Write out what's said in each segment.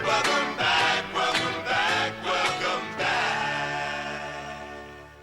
Welcome back, welcome back, welcome back.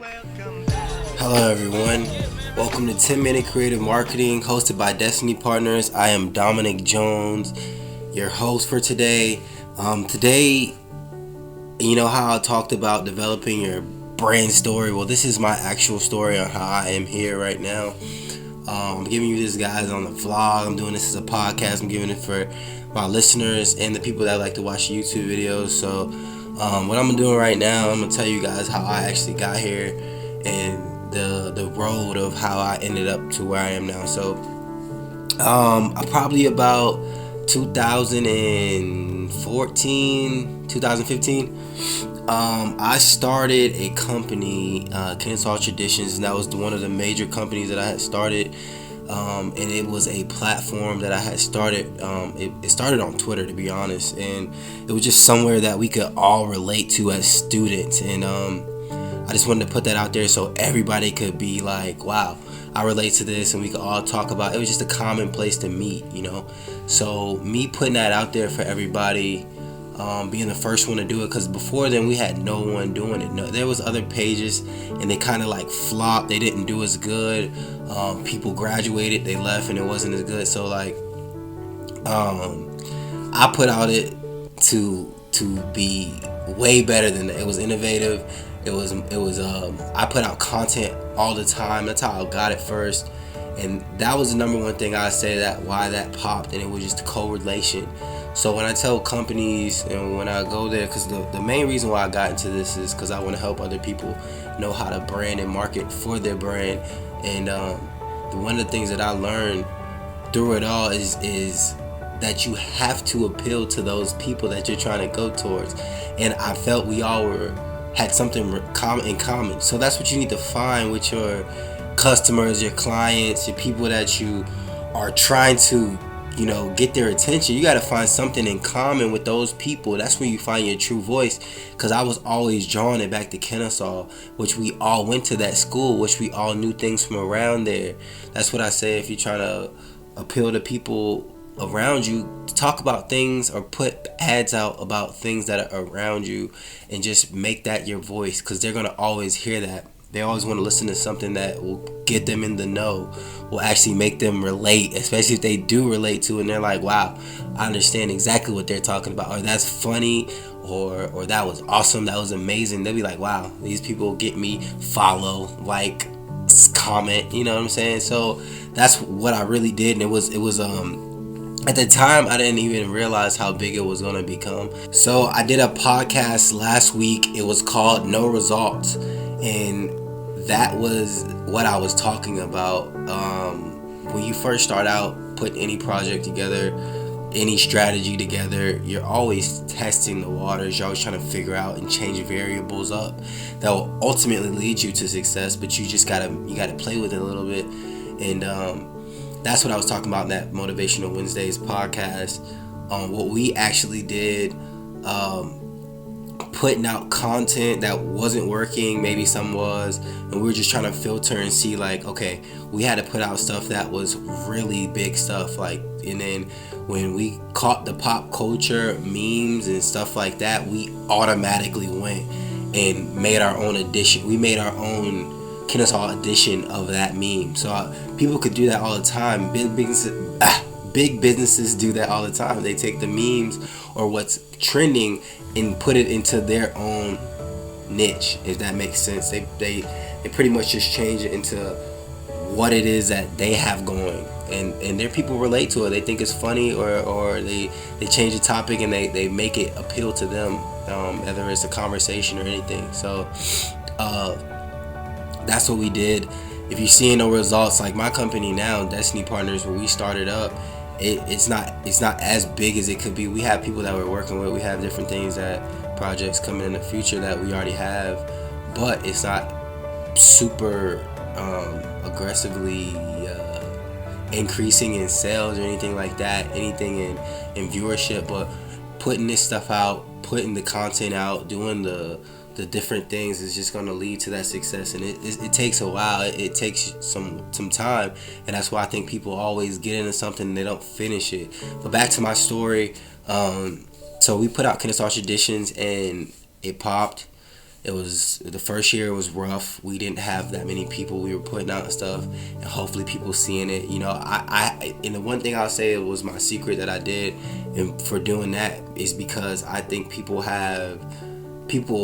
Welcome back. Hello, everyone. Welcome to 10 Minute Creative Marketing, hosted by Destiny Partners. I am Dominic Jones, your host for today. Today, you know how I talked about developing your brand story? Well, this is my actual story on how I am here right now. I'm giving you this, guys, on the vlog. I'm doing this as a podcast. I'm giving it for my listeners and the people that like to watch YouTube videos. So, what I'm doing right now, I'm gonna tell you guys how I actually got here and the road of how I ended up to where I am now. So, I probably about 2014, 2015. I started a company, Kennesaw Traditions, and that was one of the major companies that I had started. And it was a platform that I had started. It started on Twitter, to be honest, and it was just somewhere that we could all relate to as students. And I just wanted to put that out there so everybody could be like, wow, I relate to this, and we could all talk about it. It was just a common place to meet, you know. So me putting that out there for everybody, being the first one to do it, because before then we had no one doing it. No, there was other pages, and they kind of like flopped. They didn't do as good. People graduated, they left, and it wasn't as good. So like, I put out it to be way better than that. It was innovative. It was. I put out content all the time. That's how I got it first, and that was the number one thing I say that why that popped, and it was just the correlation. So when I tell companies and when I go there, because the main reason why I got into this is because I want to help other people know how to brand and market for their brand. And one of the things that I learned through it all is that you have to appeal to those people that you're trying to go towards. And I felt we all had something in common. So that's what you need to find with your customers, your clients, your people that you are trying to, you know, get their attention. You got to find something in common with those people. That's when you find your true voice. Because I was always drawing it back to Kennesaw, which we all went to that school, which we all knew things from around there. That's what I say. If you're trying to appeal to people around you, talk about things or put ads out about things that are around you, and just make that your voice, because they're going to always hear that. They always want to listen to something that will get them in the know, will actually make them relate, especially if they do relate to it and they're like, wow, I understand exactly what they're talking about, or that's funny, or that was awesome, that was amazing. They'll be like, wow, these people get me, follow, like, comment, you know what I'm saying? So that's what I really did. And it was at the time, I didn't even realize how big it was going to become. So I did a podcast last week. It was called No Results, and that was what I was talking about. When you first start out putting any project together, any strategy together, you're always testing the waters. You're always trying to figure out and change variables up that will ultimately lead you to success. But you just gotta play with it a little bit. And that's what I was talking about in that Motivational Wednesdays podcast. What we actually did, putting out content that wasn't working, maybe some was, and we were just trying to filter and see, like, okay, we had to put out stuff that was really big stuff, like, and then when we caught the pop culture memes and stuff like that, we automatically went and made our own edition. We made our own Kennesaw edition of that meme. So people could do that all the time. Big businesses do that all the time. They take the memes or what's trending and put it into their own niche, if that makes sense. They pretty much just change it into what it is that they have going, and their people relate to it. They think it's funny, or they change the topic and they make it appeal to them, whether it's a conversation or anything. So that's what we did. If you're seeing no results, like my company now, Destiny Partners, where we started up, it's not as big as it could be. We have people that we're working with. We have different things, that projects coming in the future that we already have, but it's not super aggressively increasing in sales or anything like that, anything in viewership. But putting this stuff out, putting the content out, doing the different things is just going to lead to that success. And it takes a while. It takes some time, and that's why I think people always get into something and they don't finish it. But back to my story, So we put out Kennesaw Traditions and it popped. It was the first year was rough. We didn't have that many people. We were putting out stuff, and hopefully people seeing it. You know, and the one thing I'll say it was my secret that I did, and for doing that is because I think people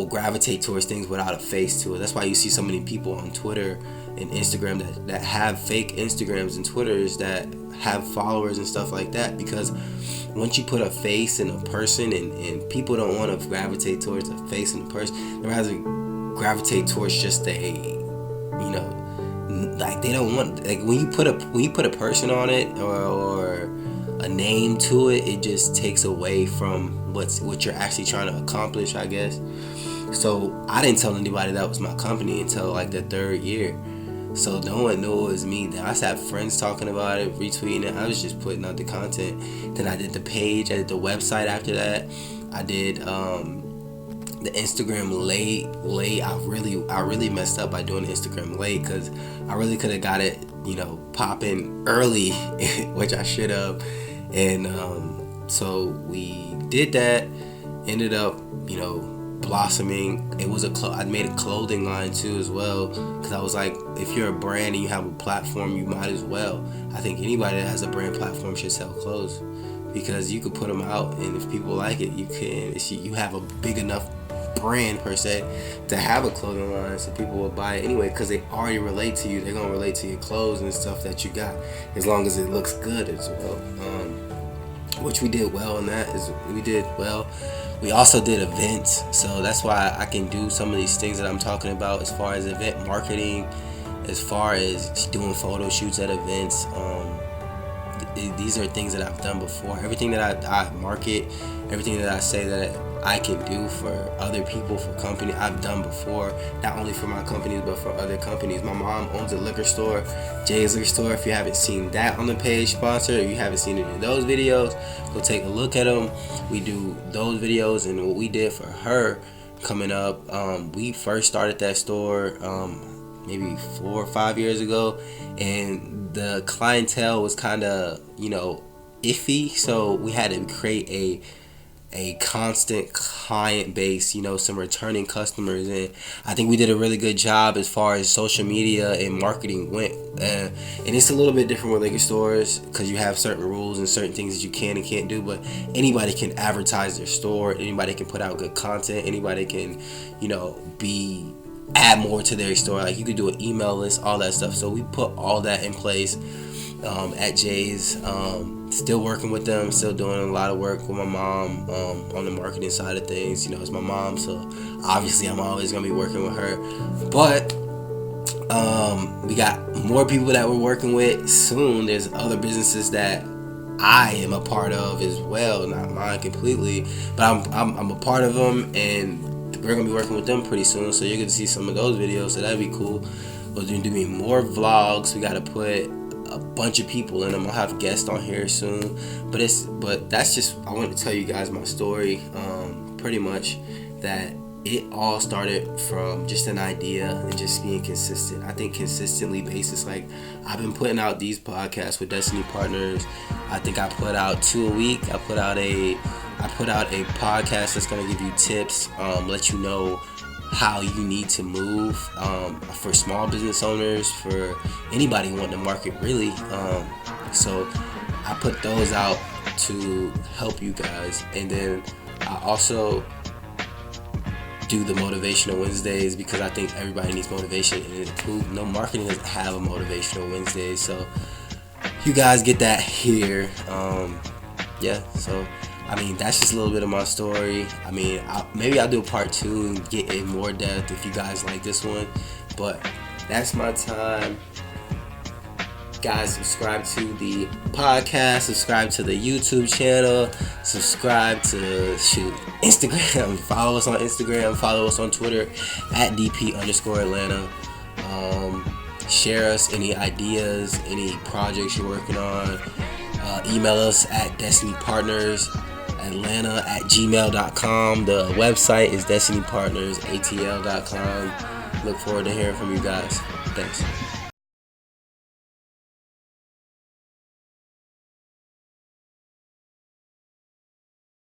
gravitate towards things without a face to it. That's why you see so many people on Twitter and Instagram that have fake Instagrams and Twitters that have followers and stuff like that, because once you put a face in a person and people don't want to gravitate towards a face in a person, they rather gravitate towards just like they don't want, like when you put a person on it or a name to it, it just takes away from what you're actually trying to accomplish, I guess. So I didn't tell anybody that was my company until like the third year. So no one knew it was me. Then I had friends talking about it, retweeting it. I was just putting out the content. Then I did the page. I did the website after that. I did the Instagram late. I really messed up by doing the Instagram late, because I really could have got it, popping early, which I should have. And so we did that. Ended up, blossoming. It was I made a clothing line too as well, because I was like, if you're a brand and you have a platform, you might as well. I think anybody that has a brand platform should sell clothes, because you could put them out, and if people like it, you have a big enough brand per se to have a clothing line, so people will buy it anyway, because they already relate to you. They're gonna relate to your clothes and stuff that you got, as long as it looks good as well. Which we did well in that. We did well. We also did events, so that's why I can do some of these things that I'm talking about as far as event marketing, as far as doing photo shoots at events. These are things that I've done before. Everything that I market, everything that I say that I can do for other people, for company, I've done before, not only for my companies but for other companies. My mom owns a liquor store, Jay's Liquor Store. If you haven't seen that on the page sponsored, or you haven't seen any of those videos, go take a look at them. We do those videos, and what we did for her coming up, we first started that store maybe 4 or 5 years ago, and the clientele was kind of iffy, so we had to create a constant client base, some returning customers, and I think we did a really good job as far as social media and marketing went. And it's a little bit different with liquor stores, because you have certain rules and certain things that you can and can't do, but anybody can advertise their store, anybody can put out good content, anybody can, add more to their store. Like you could do an email list, all that stuff. So we put all that in place at Jay's. Still working with them, still doing a lot of work with my mom on the marketing side of things. It's my mom, so obviously I'm always gonna be working with her. But we got more people that we're working with soon. There's other businesses that I am a part of as well, not mine completely, but I'm a part of them, and we're gonna be working with them pretty soon. So you're gonna see some of those videos, so that'd be cool. We're gonna be doing more vlogs. We gotta put a bunch of people in them. I'll have guests on here soon, but that's just, I want to tell you guys my story, pretty much, that it all started from just an idea and just being consistent. I think consistently basis, like I've been putting out these podcasts with Destiny Partners. I think I put out 2 a week. I put out a podcast that's going to give you tips, let you know how you need to move, for small business owners, for anybody wanting to market really. So I put those out to help you guys. And then I also do the Motivational Wednesdays, because I think everybody needs motivation, and no marketing doesn't have a Motivational Wednesday. So you guys get that here. So that's just a little bit of my story. Maybe I'll do a part 2 and get in more depth if you guys like this one. But that's my time. Guys, subscribe to the podcast, subscribe to the YouTube channel, subscribe to Instagram, follow us on Instagram, follow us on Twitter at DP_Atlanta. Share us any ideas, any projects you're working on. Email us at destinypartnersatlanta@gmail.com. The website is destinypartnersatl.com. Look forward to hearing from you guys. Thanks.